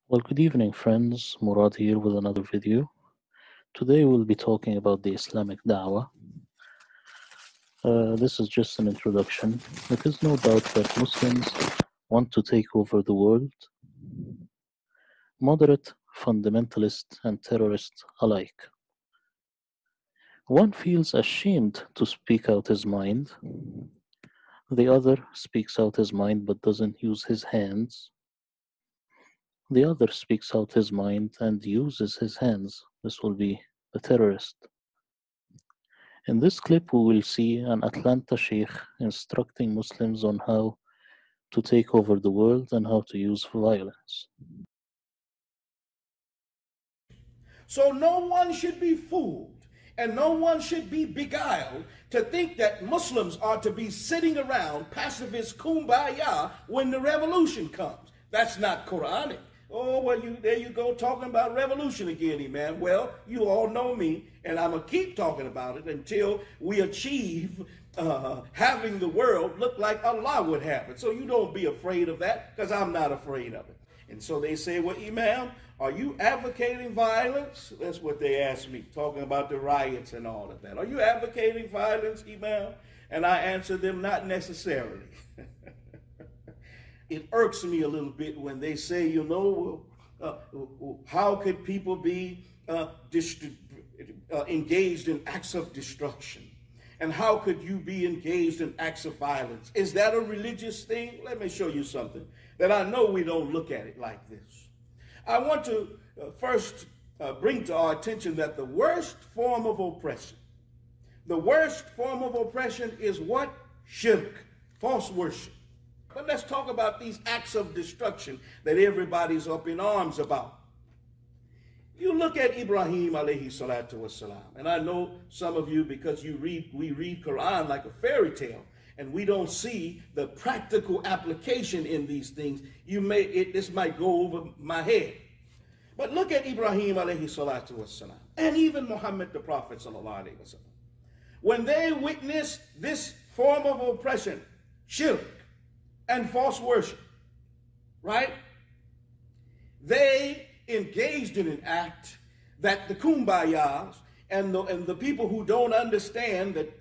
Well, good evening, friends. Murad here with another video. Today we'll be talking about the Islamic Dawah. This is just an introduction. It is no doubt that Muslims want to take over the world, moderate, fundamentalist, and terrorist alike. One feels ashamed to speak out his mind. The other speaks out his mind but doesn't use his hands. The other speaks out his mind and uses his hands. This will be the terrorist. In this clip, we will see an Atlanta sheikh instructing Muslims on how to take over the world and how to use violence. So no one should be fooled and no one should be beguiled to think that Muslims are to be sitting around pacifist kumbaya when the revolution comes. That's not Quranic. Oh, well, there you go talking about revolution again, man. Well, you all know me, and I'm going to keep talking about it until we achieve having the world look like Allah would have it. So you don't be afraid of that, because I'm not afraid of it. And so they say, well, Imam, are you advocating violence? That's what they asked me, talking about the riots and all of that. Are you advocating violence, Imam? And I answer them, not necessarily. It irks me a little bit when they say, how could people be engaged in acts of destruction? And how could you be engaged in acts of violence? Is that a religious thing? Let me show you something that I know we don't look at it like this. I want to first bring to our attention that the worst form of oppression is what? Shirk, false worship. But let's talk about these acts of destruction that everybody's up in arms about. You look at Ibrahim alayhi salatu wasalam, and I know some of you, because we read Quran like a fairy tale, and we don't see the practical application in these things. This might go over my head. But look at Ibrahim alayhi salatu wasalam, and even Muhammad the Prophet sallallahu alayhi wasallam. When they witnessed this form of oppression, shirk, and false worship, right? They engaged in an act that the kumbayas and the people who don't understand that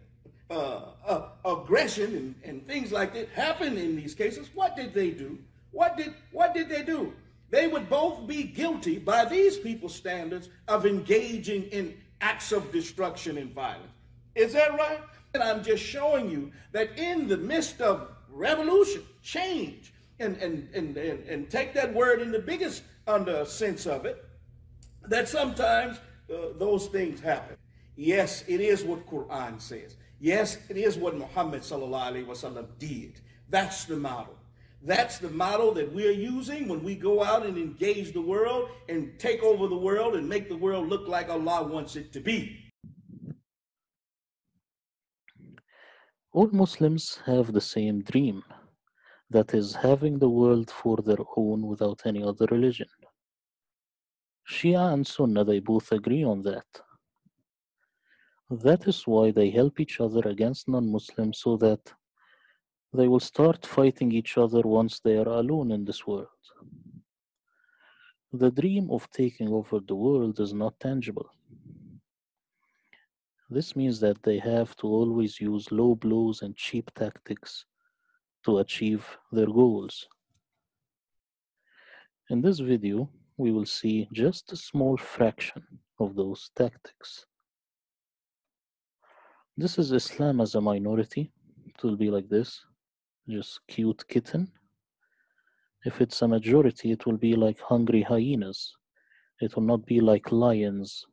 aggression and things like that happen in these cases. What did they do? What did they do? They would both be guilty by these people's standards of engaging in acts of destruction and violence. Is that right? And I'm just showing you that in the midst of revolution, change, and take that word in the biggest sense of it, that sometimes those things happen. Yes, it is what Quran says. Yes, it is what Muhammad sallallahu alaihi wasallam did. That's the model. That's the model that we're using when we go out and engage the world and take over the world and make the world look like Allah wants it to be. All Muslims have the same dream, that is, having the world for their own without any other religion. Shia and Sunnah, they both agree on that. That is why they help each other against non-Muslims, so that they will start fighting each other once they are alone in this world. The dream of taking over the world is not tangible. This means that they have to always use low blows and cheap tactics to achieve their goals. In this video, we will see just a small fraction of those tactics. This is Islam as a minority. It will be like this, just cute kitten. If it's a majority, it will be like hungry hyenas. It will not be like lions.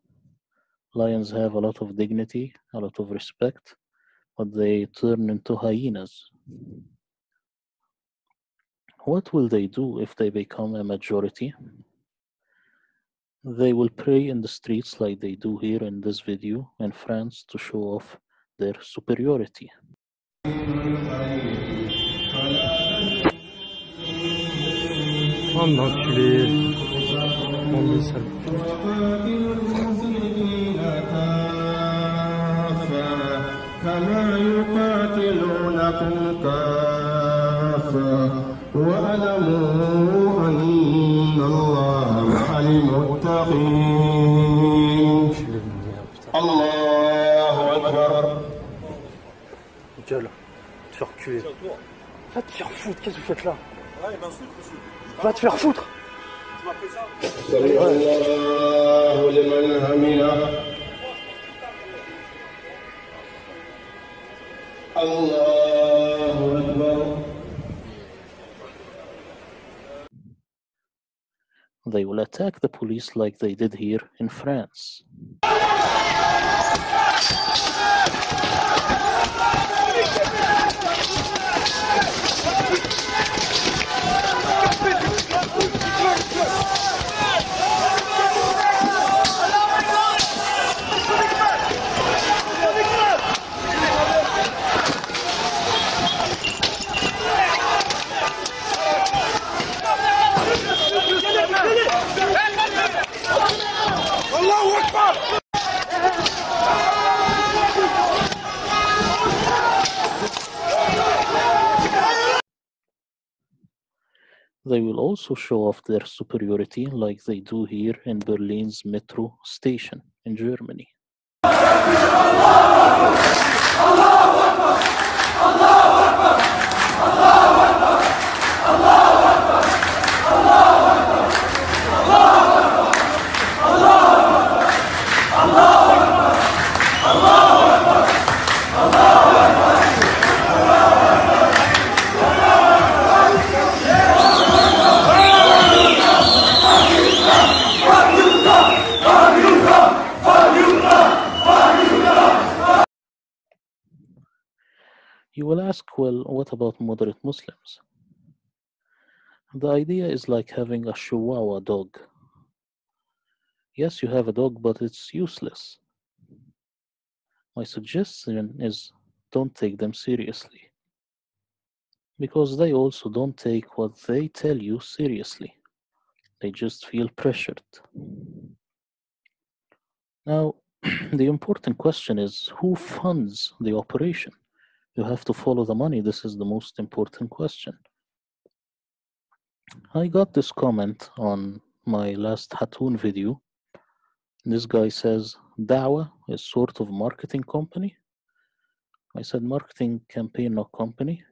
Lions have a lot of dignity, a lot of respect, but they turn into hyenas. What will they do if they become a majority? They will pray in the streets like they do here in this video in France to show off their superiority. كما يقاتلونكم كافة واعلموا أن الله المتقين الله أكبر. Gueule, te faire tuer. Va te faire foutre, qu'est-ce que vous faites là? Va te faire foutre. سمع الله لمن حمده. الله أكبر. They will attack the police like they did here in France. They will also show off their superiority like they do here in Berlin's metro station in Germany. You will ask, well, what about moderate Muslims? The idea is like having a Chihuahua dog. Yes, you have a dog, but it's useless. My suggestion is don't take them seriously, because they also don't take what they tell you seriously. They just feel pressured. Now, the important question is who funds the operation? You have to follow the money. This is the most important question. I got this comment on my last Hatun video. This guy says, Dawah is sort of marketing company. I said, marketing campaign, not company.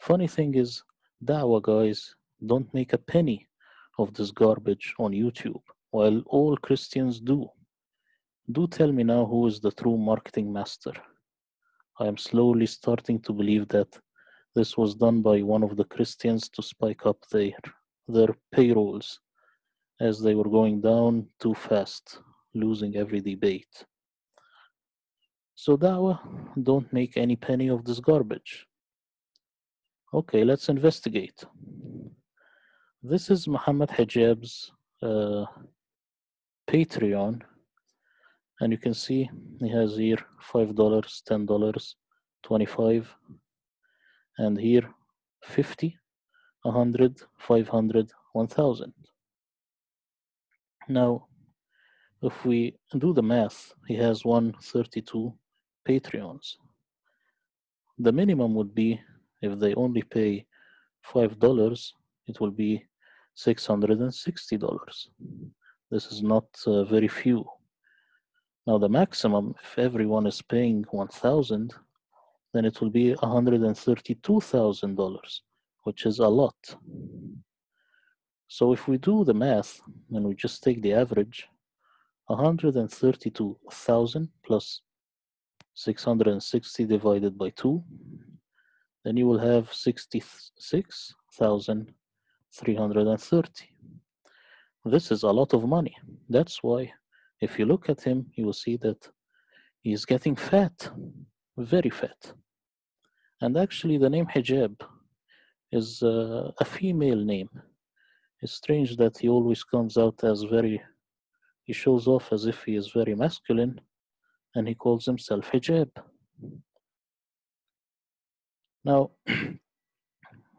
Funny thing is, Dawah guys don't make a penny of this garbage on YouTube, while all Christians do. Do tell me now who is the true marketing master. I am slowly starting to believe that this was done by one of the Christians to spike up their payrolls as they were going down too fast, losing every debate. So Dawah don't make any penny of this garbage. Okay, let's investigate. This is Muhammad Hijab's Patreon, and you can see he has here $5, $10, 25, and here 50, 100, 500, 1000. Now, if we do the math, he has 132 Patreons. The minimum would be, if they only pay $5, it will be $660. This is not very few. Now the maximum, if everyone is paying 1,000, then it will be $132,000, which is a lot. So if we do the math and we just take the average, 132,000 plus 660 divided by 2, then you will have 66,330. This is a lot of money. That's why if you look at him, you will see that he's getting fat, very fat. And actually the name hijab is a female name. It's strange that he always comes out as he shows off as if he is very masculine, and he calls himself hijab. Now,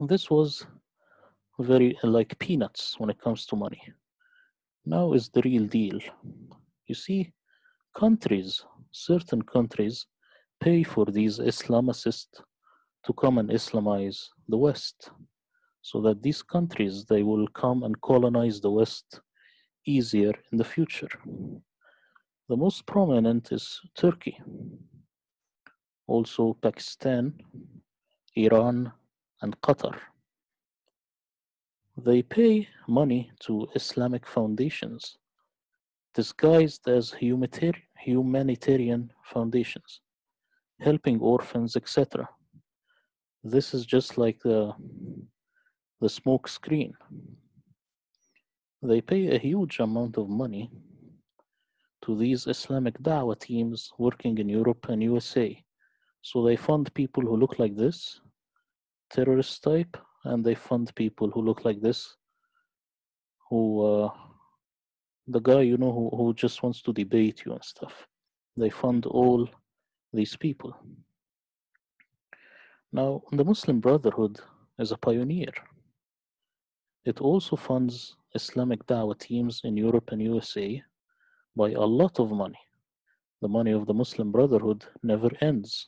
this was very like peanuts when it comes to money. Now is the real deal. You see, certain countries pay for these Islamicists to come and Islamize the West, so that these countries, they will come and colonize the West easier in the future. The most prominent is Turkey, also Pakistan, Iran, and Qatar. They pay money to Islamic foundations disguised as humanitarian foundations, helping orphans, etc. This is just like the smoke screen. They pay a huge amount of money to these Islamic Dawah teams working in Europe and USA. So they fund people who look like this, terrorist type, and they fund people who look like this, who the guy, you know, who just wants to debate you and stuff. They fund all these people. Now, the Muslim Brotherhood is a pioneer. It also funds Islamic Dawah teams in Europe and USA by a lot of money. The money of the Muslim Brotherhood never ends.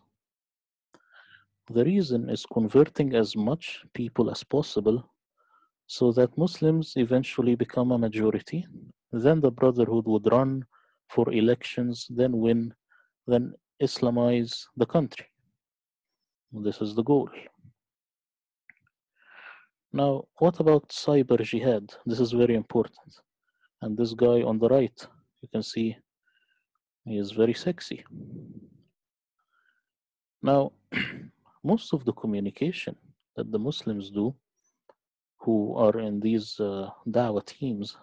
The reason is converting as much people as possible so that Muslims eventually become a majority. Then the Brotherhood would run for elections, then win, then Islamize the country. This is the goal. Now, what about cyber jihad? This is very important. And this guy on the right, you can see he is very sexy. Now, most of the communication that the Muslims do who are in these dawah teams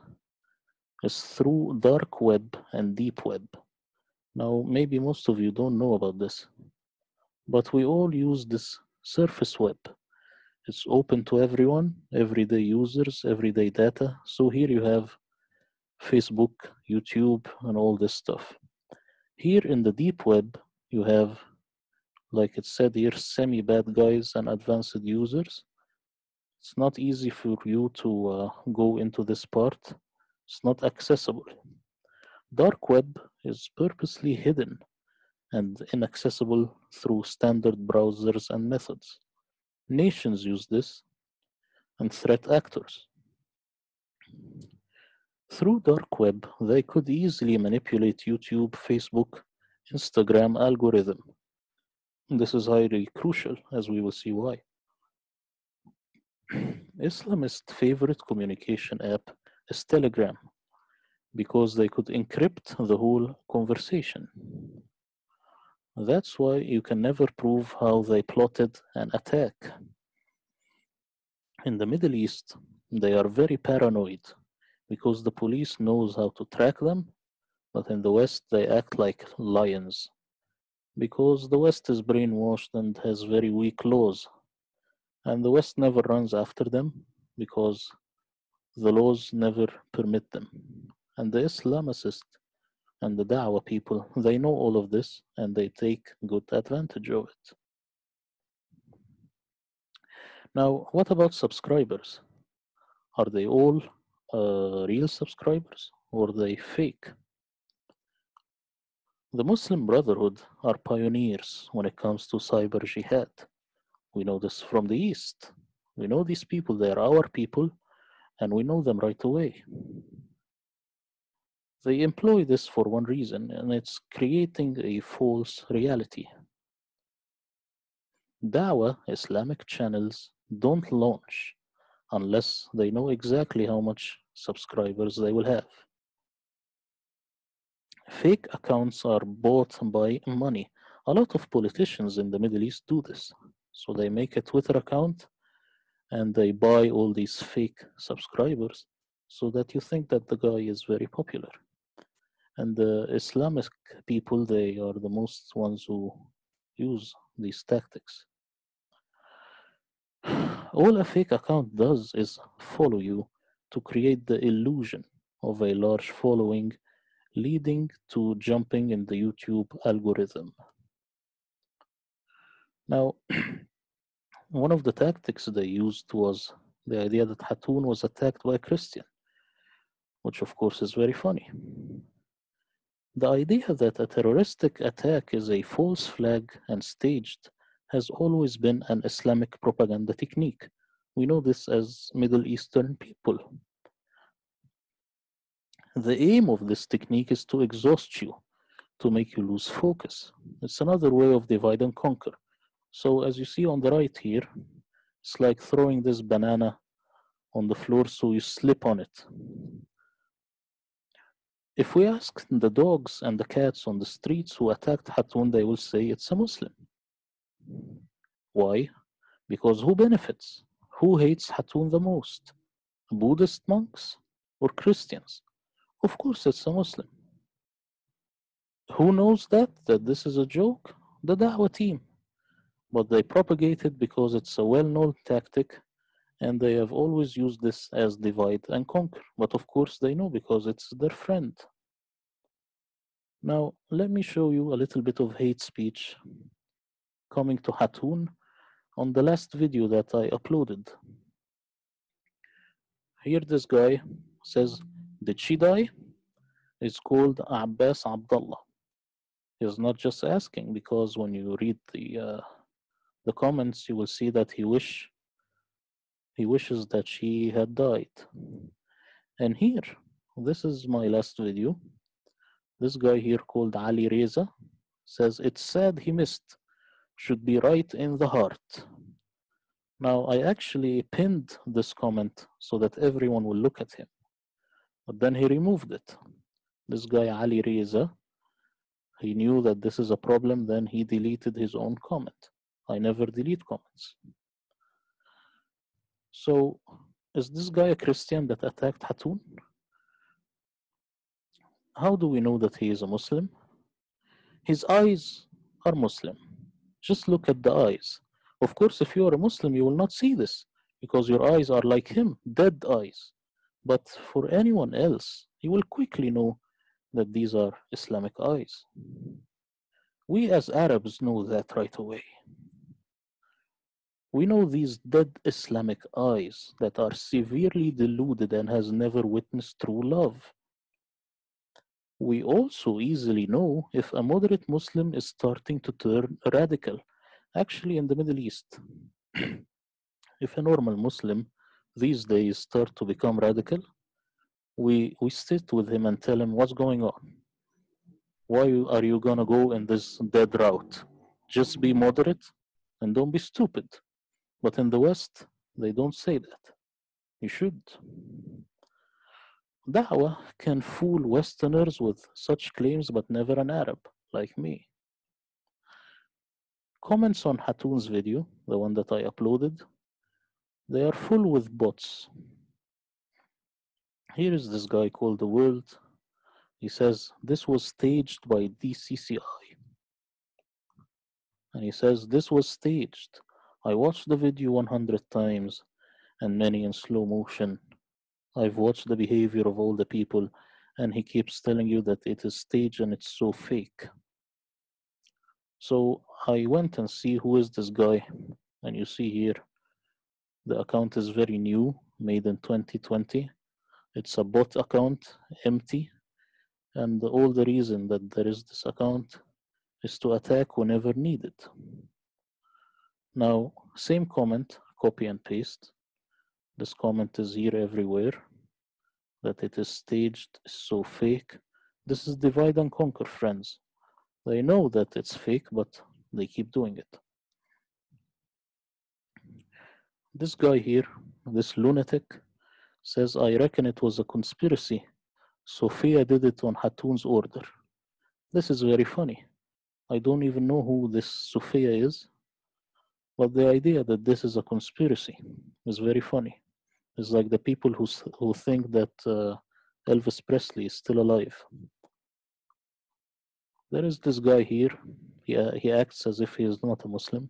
is through dark web and deep web. Now, maybe most of you don't know about this, but we all use this surface web. It's open to everyone, everyday users, everyday data. So here you have Facebook, YouTube, and all this stuff. Here in the deep web, you have, like it said here, semi-bad guys and advanced users. It's not easy for you to go into this part. It's not accessible. Dark web is purposely hidden and inaccessible through standard browsers and methods. Nations use this, and threat actors. Through dark web, they could easily manipulate YouTube, Facebook, Instagram algorithm. This is highly crucial, as we will see why. Islamist favorite communication app is Telegram, because they could encrypt the whole conversation. That's why you can never prove how they plotted an attack. In the Middle East, they are very paranoid because the police knows how to track them, but in the West they act like lions because the West is brainwashed and has very weak laws, and the West never runs after them because the laws never permit them. And the Islamicists and the Dawah people, they know all of this and they take good advantage of it. Now, what about subscribers? Are they all real subscribers or are they fake? The Muslim Brotherhood are pioneers when it comes to cyber jihad. We know this from the East. We know these people, they are our people, and we know them right away. They employ this for one reason, and it's creating a false reality. Dawah Islamic channels don't launch unless they know exactly how much subscribers they will have. Fake accounts are bought by money. A lot of politicians in the Middle East do this. So they make a Twitter account and they buy all these fake subscribers so that you think that the guy is very popular. And the Islamic people, they are the most ones who use these tactics. All a fake account does is follow you to create the illusion of a large following, leading to jumping in the YouTube algorithm. Now, one of the tactics they used was the idea that Hatun was attacked by a Christian, which of course is very funny. The idea that a terroristic attack is a false flag and staged has always been an Islamic propaganda technique. We know this as Middle Eastern people. The aim of this technique is to exhaust you, to make you lose focus. It's another way of divide and conquer. So as you see on the right here, it's like throwing this banana on the floor so you slip on it. If we ask the dogs and the cats on the streets who attacked Hatun, they will say it's a Muslim. Why? Because who benefits? Who hates Hatun the most? Buddhist monks or Christians? Of course it's a Muslim. Who knows that this is a joke? The Dawah team. But they propagate it because it's a well-known tactic and they have always used this as divide and conquer. But of course they know because it's their friend. Now, let me show you a little bit of hate speech coming to Hatun on the last video that I uploaded. Here this guy says, did she die? It's called Abbas Abdullah. He's not just asking, because when you read the comments, you will see that he wishes that she had died. And here, this is my last video. This guy here called Ali Reza says, it's sad he missed, should be right in the heart. Now, I actually pinned this comment so that everyone will look at him. But then he removed it. This guy, Ali Reza, he knew that this is a problem, then he deleted his own comment. I never delete comments. So, is this guy a Christian that attacked Hatun? How do we know that he is a Muslim? His eyes are Muslim. Just look at the eyes. Of course, if you are a Muslim, you will not see this because your eyes are like him, dead eyes. But for anyone else, you will quickly know that these are Islamic eyes. We as Arabs know that right away. We know these dead Islamic eyes that are severely deluded and has never witnessed true love. We also easily know if a moderate Muslim is starting to turn radical, actually in the Middle East. If a normal Muslim these days start to become radical, we sit with him and tell him what's going on. Why are you gonna go in this dead route? Just be moderate and don't be stupid. But in the West, they don't say that. You should. Dawah can fool Westerners with such claims, but never an Arab like me. Comments on Hatun's video, the one that I uploaded, they are full with bots. Here is this guy called The World. He says, this was staged by DCCI. And he says, this was staged. I watched the video 100 times and many in slow motion. I've watched the behavior of all the people, and he keeps telling you that it is staged and it's so fake. So I went and see who is this guy, and you see here, the account is very new, made in 2020. It's a bot account, empty, and all the reason that there is this account is to attack whenever needed. Now, same comment, copy and paste. This comment is here everywhere, that it is staged, so fake. This is divide and conquer, friends. They know that it's fake, but they keep doing it. This guy here, this lunatic, says, I reckon it was a conspiracy. Sophia did it on Hatun's order. This is very funny. I don't even know who this Sophia is, but the idea that this is a conspiracy is very funny. It's like the people who think that Elvis Presley is still alive. There is this guy here. He acts as if he is not a Muslim.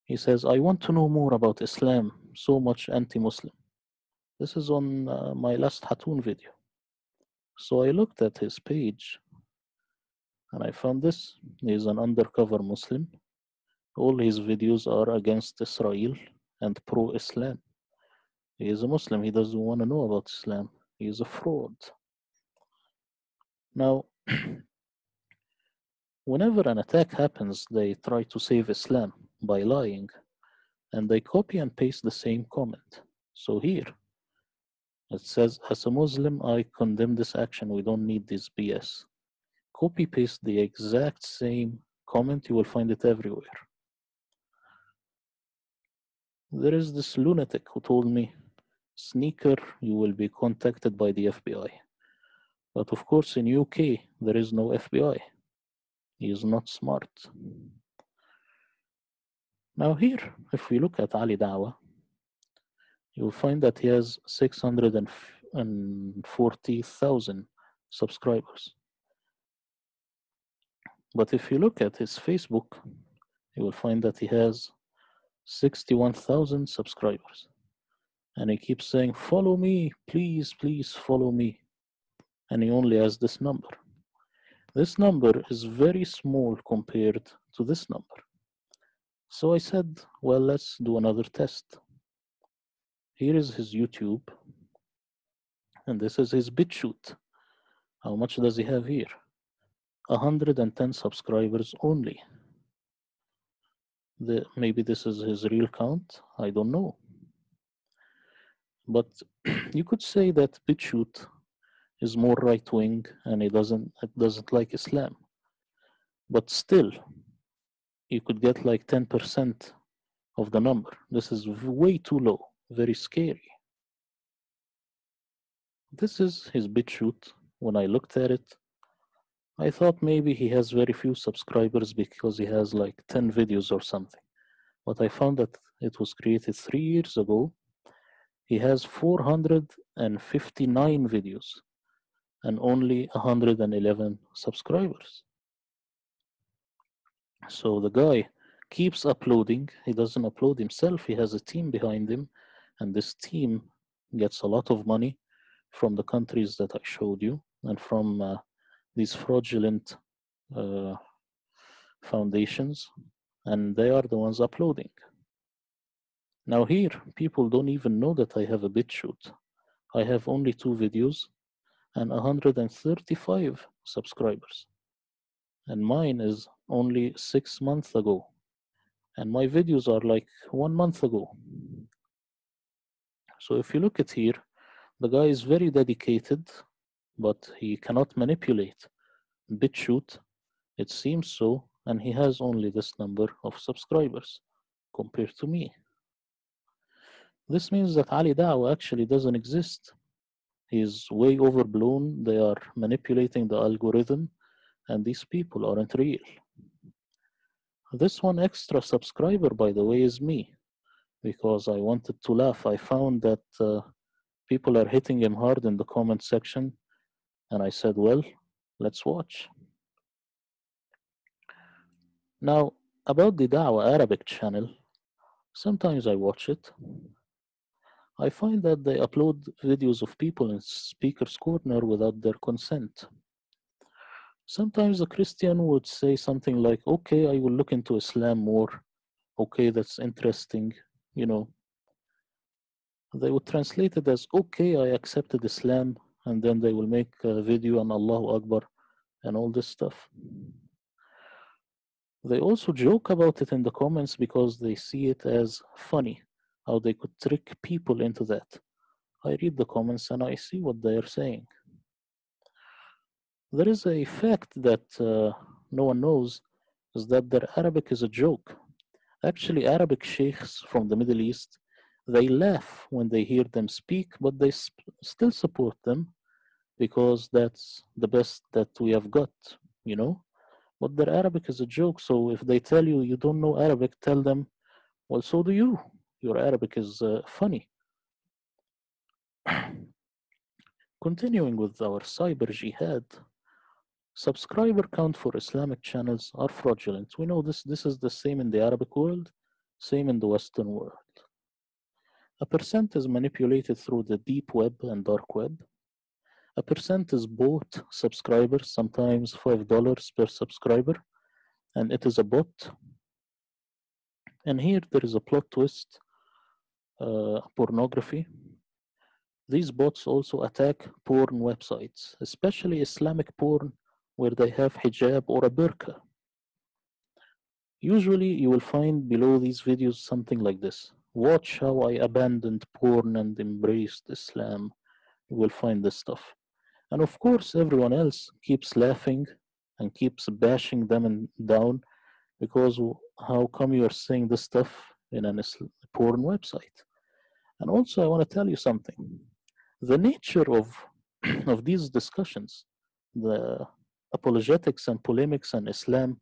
He says, I want to know more about Islam, so much anti-Muslim. This is on my last Hatun video. So I looked at his page and I found this. He's an undercover Muslim. All his videos are against Israel and pro-Islam. He is a Muslim. He doesn't want to know about Islam. He is a fraud. Now, whenever an attack happens, they try to save Islam by lying, and they copy and paste the same comment. So here, It says, as a Muslim, I condemn this action. We don't need this BS. Copy paste the exact same comment, you will find it everywhere. There is this lunatic who told me, Sneaker, you will be contacted by the FBI. But of course, in UK, there is no FBI. He is not smart. Now here, if we look at Ali Dawah, you'll find that he has 640,000 subscribers. But if you look at his Facebook, you will find that he has 61,000 subscribers. And he keeps saying, follow me, please, please follow me. And he only has this number. This number is very small compared to this number. So I said, well, let's do another test. Here is his YouTube, and this is his BitChute. How much does he have here? 110 subscribers only. Maybe this is his real count, I don't know. But you could say that BitChute is more right-wing and it doesn't like Islam. But still, you could get like 10% of the number. This is way too low, very scary. This is his BitChute. When I looked at it, I thought maybe he has very few subscribers because he has like 10 videos or something. But I found that it was created 3 years ago. He has 459 videos and only 111 subscribers. So the guy keeps uploading. He doesn't upload himself. He has a team behind him, and this team gets a lot of money from the countries that I showed you and from these fraudulent foundations, and they are the ones uploading. Now here, people don't even know that I have a BitChute. I have only 2 videos and 135 subscribers. And mine is only 6 months ago. And my videos are like 1 month ago. So if you look at here, the guy is very dedicated, but he cannot manipulate BitChute. It seems so, and he has only this number of subscribers compared to me. This means that Ali Dawah actually doesn't exist. He's way overblown. They are manipulating the algorithm, and these people aren't real. This one extra subscriber, by the way, is me, because I wanted to laugh. I found that people are hitting him hard in the comment section, and I said, well, let's watch. Now, about the Dawah Arabic channel, sometimes I watch it. I find that they upload videos of people in speaker's corner without their consent. Sometimes a Christian would say something like, okay, I will look into Islam more. Okay, that's interesting. You know, they would translate it as, okay, I accepted Islam, and then they will make a video on Allahu Akbar and all this stuff. They also joke about it in the comments because they see it as funny, how they could trick people into that. I read the comments and I see what they are saying. There is a fact that no one knows, is that their Arabic is a joke. Actually, Arabic sheikhs from the Middle East, they laugh when they hear them speak, but they still support them because that's the best that we have got, you know? But their Arabic is a joke, so if they tell you you don't know Arabic, tell them, well, so do you. Your Arabic is funny. Continuing with our cyber jihad, subscriber count for Islamic channels are fraudulent. We know this is the same in the Arabic world, same in the Western world. A percent is manipulated through the deep web and dark web. A percent is bought subscribers, sometimes $5 per subscriber, and it is a bot. And here there is a plot twist, pornography. These bots also attack porn websites, especially Islamic porn, where they have hijab or a burqa. Usually you will find below these videos something like this. Watch how I abandoned porn and embraced Islam. you will find this stuff. And of course, everyone else keeps laughing and keeps bashing them down because how come you are saying this stuff in a porn website? And also, I want to tell you something. The nature of of these discussions, the apologetics and polemics and Islam,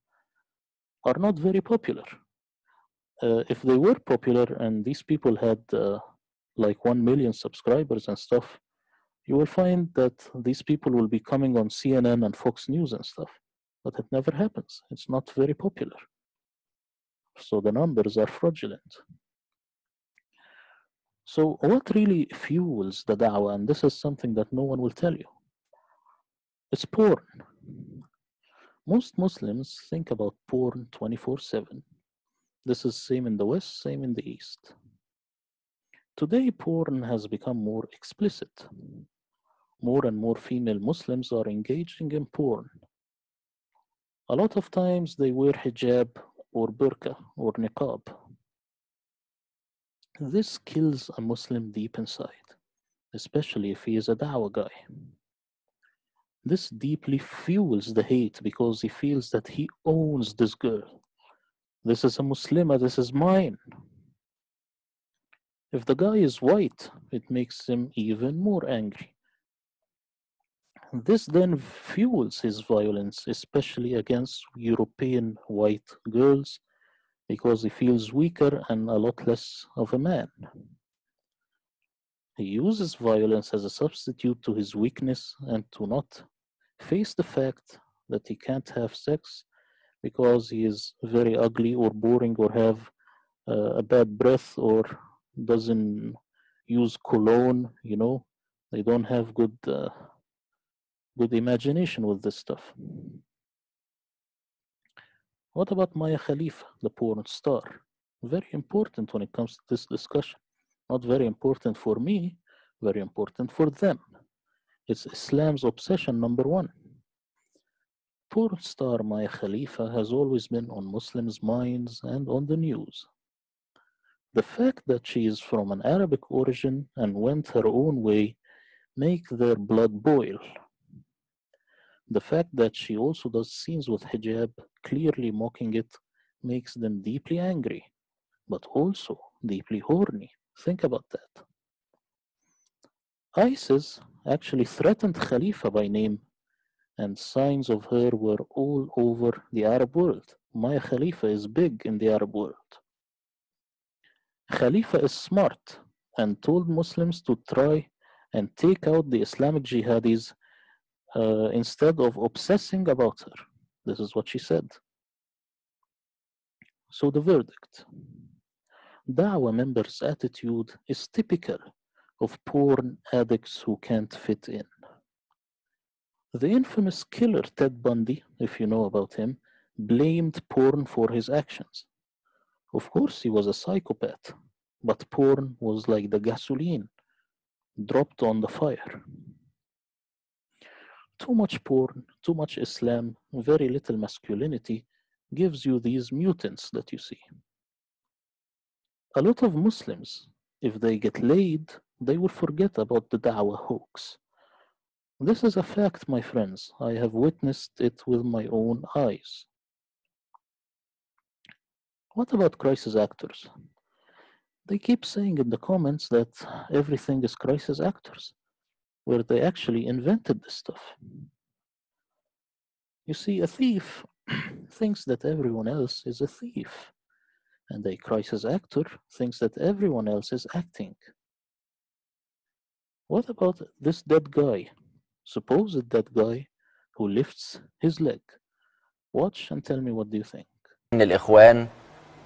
are not very popular. If they were popular and these people had like 1 million subscribers and stuff, you will find that these people will be coming on CNN and Fox News and stuff. But it never happens. It's not very popular. So the numbers are fraudulent. So what really fuels the da'wah, and this is something that no one will tell you, it's porn. Most Muslims think about porn 24/7. This is same in the West, same in the East. Today, porn has become more explicit. More and more female Muslims are engaging in porn. A lot of times they wear hijab or burqa or niqab. This kills a Muslim deep inside, especially if he is a da'wah guy. This deeply fuels the hate because he feels that he owns this girl. This is a Muslimah, this is mine. If the guy is white, it makes him even more angry. This then fuels his violence, especially against European white girls, because he feels weaker and a lot less of a man. He uses violence as a substitute to his weakness and to not face the fact that he can't have sex because he is very ugly or boring or have a bad breath or doesn't use cologne, you know. They don't have good imagination with this stuff. What about Maya Khalifa, the porn star? Very important when it comes to this discussion. Not very important for me, very important for them. It's Islam's obsession number one. Porn star Maya Khalifa has always been on Muslims' minds and on the news. The fact that she is from an Arabic origin and went her own way make their blood boil. The fact that she also does scenes with hijab, clearly mocking it, makes them deeply angry, but also deeply horny. Think about that. ISIS actually threatened Khalifa by name, and signs of her were all over the Arab world. Maya Khalifa is big in the Arab world. Khalifa is smart and told Muslims to try and take out the Islamic jihadis instead of obsessing about her. This is what she said. So the verdict. Dawah members' attitude is typical of porn addicts who can't fit in. The infamous killer Ted Bundy, if you know about him, blamed porn for his actions. Of course, he was a psychopath, but porn was like the gasoline dropped on the fire. Too much porn, too much Islam, very little masculinity gives you these mutants that you see. A lot of Muslims, if they get laid, they will forget about the da'wah hoax. This is a fact, my friends. I have witnessed it with my own eyes. What about crisis actors? They keep saying in the comments that everything is crisis actors, where they actually invented this stuff. You see, a thief thinks that everyone else is a thief, and a crisis actor thinks that everyone else is acting. What about this dead guy, supposed dead guy, who lifts his leg? Watch and tell me what do you think. من الإخوان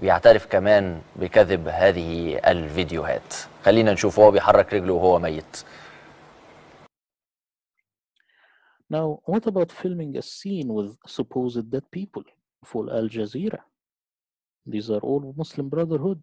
بيعترف كمان بكذب هذه الفيديوهات. خلينا نشوف هو بيحرك رجله وهو ميت. Now, what about filming a scene with supposed dead people for Al Jazeera? These are all Muslim Brotherhood.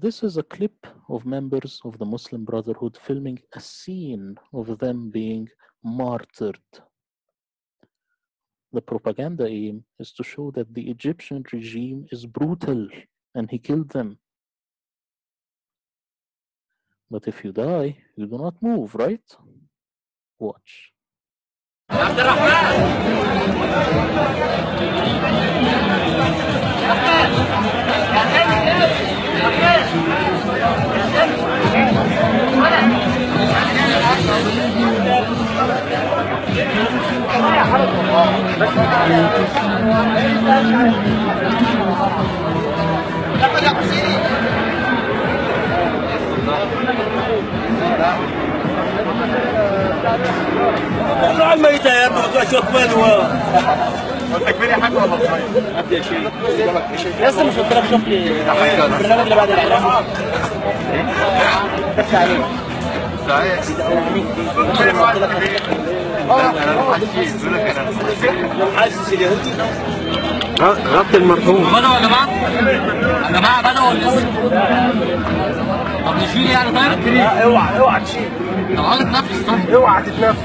This is a clip of members of the Muslim Brotherhood filming a scene of them being martyred. The propaganda aim is to show that the Egyptian regime is brutal and he killed them. But if you die, you do not move, right? Watch. طلع الميتة يا ابني ما شو كمان هو تكبير يا حاج ولا صغير؟ ابدا شيء لسه مش قلت لك شوف لي البرنامج اللي بعد الاعلان بس عليه غطي المرحوم. بدأوا يا جماعة؟ يا جماعة بدأوا ولا لسه؟ طب نشيل يعني طيب؟ لا اوعى تشيل. طب عاوز اتنفس طيب؟ اوعى تتنفس.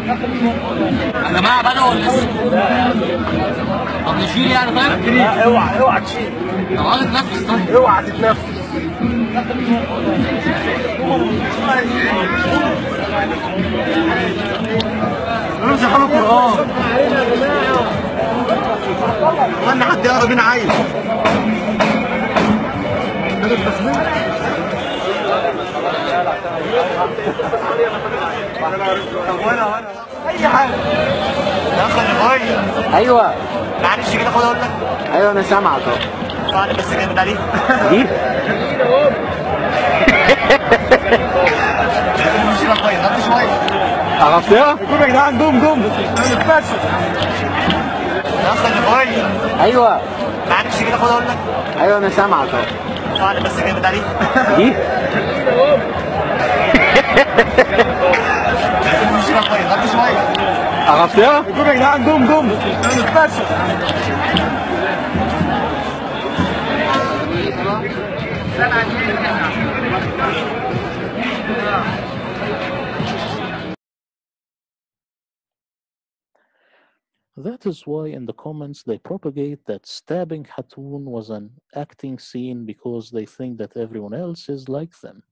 يا جماعة بدأوا ولا لسه؟ طب نشيل يعني طيب؟ لا اوعى تشيل. طب عاوز اتنفس طيب؟ اوعى تتنفس. امشي حلو القرآن. غني حد يقرا بينا عايز. اي حاجه يا اخي الغايه. ايوه معلش كده خد اقول لك. ايوه انا سامعك اهو. طالع بس جامد عليه دي مش لا طيب غطي شويه. عرفتها؟ قوم يا جدعان قوم يا اخي الغايه. ايوه معلش كده خد اقول لك. ايوه انا سامعك اهو. طالع بس جامد عليه دي مش لا طيب غطي شويه. عرفتها؟ قوم يا جدعان قوم That is why in the comments they propagate that stabbing Hatun was an acting scene because they think that everyone else is like them.